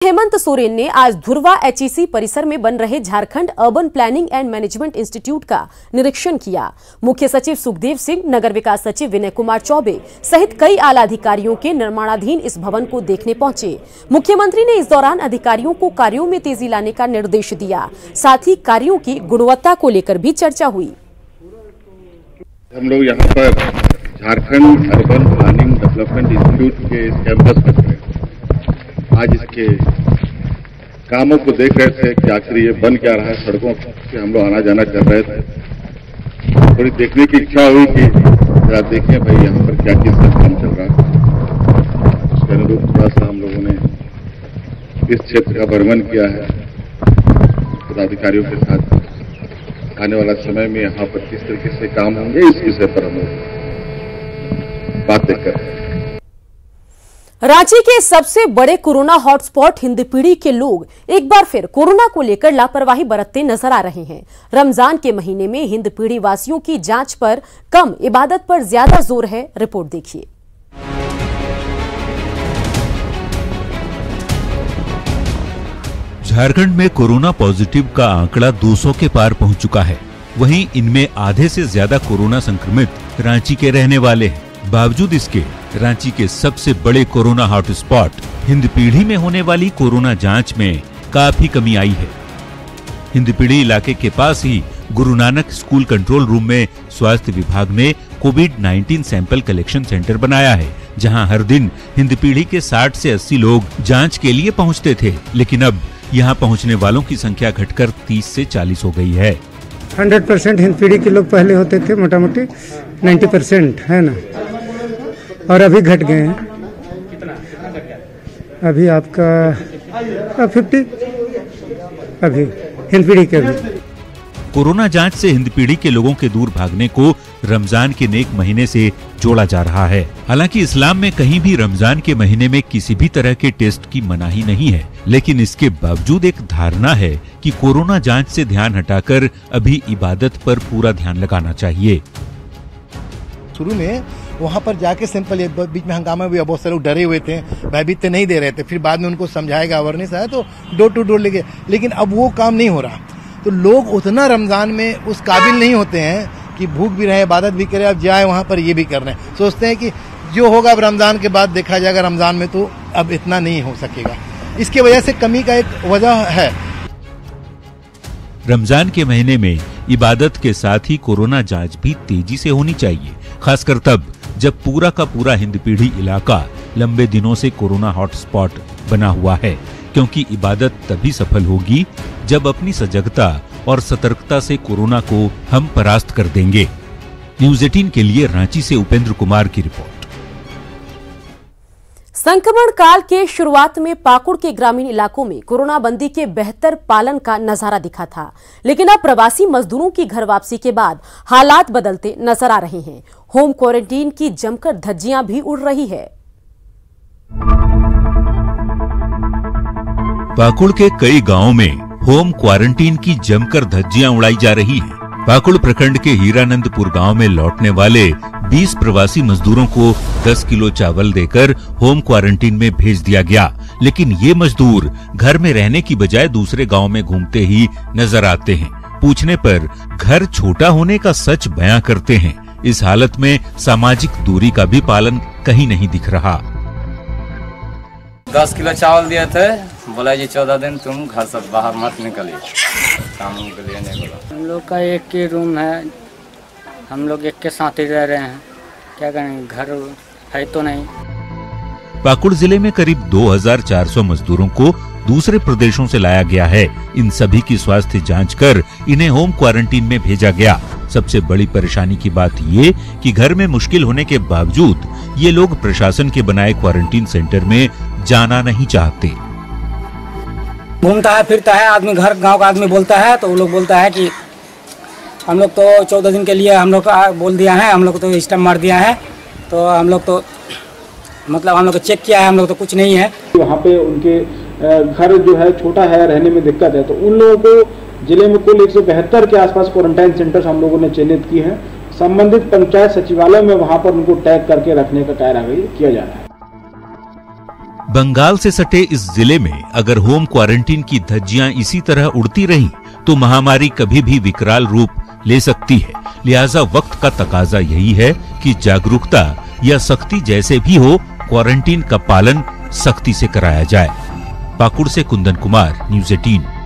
हेमंत सोरेन ने आज धुर्वा एचईसी परिसर में बन रहे Jharkhand urban planning and management institute का निरीक्षण किया। मुख्य सचिव सुखदेव सिंह, नगर विकास सचिव विनय कुमार चौबे सहित कई आला अधिकारियों के निर्माणाधीन इस भवन को देखने पहुंचे। मुख्यमंत्री ने इस दौरान अधिकारियों को कार्यों में तेजी लाने का निर्देश दिया। साथ ही कार्यों की गुणवत्ता को लेकर भी चर्चा हुई। हम लोग यहाँ पर Jharkhand urban planning development institute के इस कैंपस में आज इसके कामों को देख रहे थे कि आखिर ये बन क्या रहा है। सड़कों पे हम लोग आना जाना कर रहे थे। थोड़ी देखने की इच्छा हुई कि जरा देखें भाई यहाँ पर क्या किस तरह काम चल रहा है। उसके अनुरूप थोड़ा सा हम लोगों ने इस क्षेत्र का भ्रमण किया है। पदाधिकारियों के साथ आने वाला समय में यहाँ पर किस तरीके से काम होंगे इस विषय पर हम लोग बातें कर रहे हैं। रांची के सबसे बड़े कोरोना हॉटस्पॉट हिंदपीढ़ी के लोग एक बार फिर कोरोना को लेकर लापरवाही बरतते नजर आ रहे हैं। रमजान के महीने में हिंदपीढ़ी वासियों की जांच पर कम, इबादत पर ज्यादा जोर है। रिपोर्ट देखिए। झारखंड में कोरोना पॉजिटिव का आंकड़ा 200 के पार पहुंच चुका है। वहीं इनमें आधे से ज्यादा कोरोना संक्रमित रांची के रहने वाले हैं। बावजूद इसके रांची के सबसे बड़े कोरोना हॉटस्पॉट हिंदपीढ़ी में होने वाली कोरोना जांच में काफी कमी आई है। हिंदपीढ़ी इलाके के पास ही Guru Nanak school control room में स्वास्थ्य विभाग ने कोविड-19 सैंपल कलेक्शन सेंटर बनाया है, जहां हर दिन हिंदपीढ़ी के 60 से 80 लोग जांच के लिए पहुंचते थे। लेकिन अब यहां पहुंचने वालों की संख्या घटकर 30 से 40 हो गई है। 100% हिंदपीढ़ी के लोग पहले होते थे, मोटा मोटी 90% है ना, और अभी घट गए हैं। अभी आपका 50 अभी हिंदपीढ़ी के भी। कोरोना जांच से हिंदपीढ़ी के लोगों के दूर भागने को रमजान के नेक महीने से जोड़ा जा रहा है। हालांकि इस्लाम में कहीं भी रमजान के महीने में किसी भी तरह के टेस्ट की मनाही नहीं है, लेकिन इसके बावजूद एक धारणा है कि कोरोना जांच से ध्यान हटाकर अभी इबादत पर पूरा ध्यान लगाना चाहिए। शुरू में वहाँ पर जाके सिंपल, बीच में हंगामा भी, बहुत सारे लोग डरे हुए थे, भयभीत नहीं दे रहे थे। फिर बाद में उनको समझाएगा, अवेयरनेस आया तो डोर टू डोर लेके, लेकिन अब वो काम नहीं हो रहा। तो लोग उतना रमजान में उस काबिल नहीं होते हैं कि भूख भी रहे, इबादत भी करे, अब जाए वहाँ पर ये भी कर रहे हैं। सोचते हैं कि जो होगा अब रमजान के बाद देखा जाएगा, रमजान में तो अब इतना नहीं हो सकेगा। इसकी वजह से कमी का एक वजह है। रमजान के महीने में इबादत के साथ ही कोरोना जांच भी तेजी से होनी चाहिए, खासकर तब जब पूरा का पूरा हिंदपीढ़ी इलाका लंबे दिनों से कोरोना हॉटस्पॉट बना हुआ है, क्योंकि इबादत तभी सफल होगी जब अपनी सजगता और सतर्कता से कोरोना को हम परास्त कर देंगे। न्यूज़ 18 के लिए रांची से उपेंद्र कुमार की रिपोर्ट। संक्रमण काल के शुरुआत में पाकुड़ के ग्रामीण इलाकों में कोरोना बंदी के बेहतर पालन का नजारा दिखा था, लेकिन अब प्रवासी मजदूरों की घर वापसी के बाद हालात बदलते नजर आ रहे हैं। होम क्वारंटीन की जमकर धज्जियां भी उड़ रही है। पाकुड़ के कई गांवों में होम क्वारंटीन की जमकर धज्जियां उड़ाई जा रही हैं। पाकुड़ प्रखंड के हीरानंदपुर गांव में लौटने वाले 20 प्रवासी मजदूरों को 10 किलो चावल देकर होम क्वारंटीन में भेज दिया गया, लेकिन ये मजदूर घर में रहने की बजाय दूसरे गांव में घूमते ही नजर आते हैं। पूछने पर घर छोटा होने का सच बयां करते हैं। इस हालत में सामाजिक दूरी का भी पालन कहीं नहीं दिख रहा। 10 किलो चावल दिए थे, बोला जी 14 दिन तुम घर से बाहर मत निकलिए, काम के लिए नहीं बोला। हम लोग का एक ही रूम है, हम लोग एक के साथ ही रह रहे हैं, क्या करें, घर है तो नहीं। पाकुड़ जिले में करीब 2400 मजदूरों को दूसरे प्रदेशों से लाया गया है। इन सभी की स्वास्थ्य जांच कर इन्हें होम क्वारंटीन में भेजा गया। सबसे बड़ी परेशानी की बात ये कि घर में मुश्किल होने के बावजूद ये लोग प्रशासन के बनाए क्वारंटीन सेंटर में जाना नहीं चाहते। घूमता है फिरता है आदमी, घर गांव का आदमी बोलता है तो वो लोग बोलता है कि हम लोग तो 14 दिन के लिए हम लोग बोल दिया है, हम लोग तो स्टैम्प मार दिया है, तो हम लोग तो मतलब हम लोग को चेक किया है, हम लोग तो कुछ नहीं है। वहाँ पे उनके घर जो है छोटा है, रहने में दिक्कत है, तो उन लोगों को जिले में कुल 172 के आसपास क्वारंटाइन सेंटर्स हम लोगों ने चिन्हित किए हैं। संबंधित पंचायत सचिवालय में वहाँ पर उनको टैग करके रखने का कार्य किया जा रहा है। बंगाल से सटे इस जिले में अगर होम क्वारंटीन की धज्जियां इसी तरह उड़ती रहीं तो महामारी कभी भी विकराल रूप ले सकती है। लिहाजा वक्त का तकाजा यही है कि जागरूकता या सख्ती जैसे भी हो, क्वारंटीन का पालन सख्ती से कराया जाए। पाकुड़ से कुंदन कुमार, न्यूज़ 18।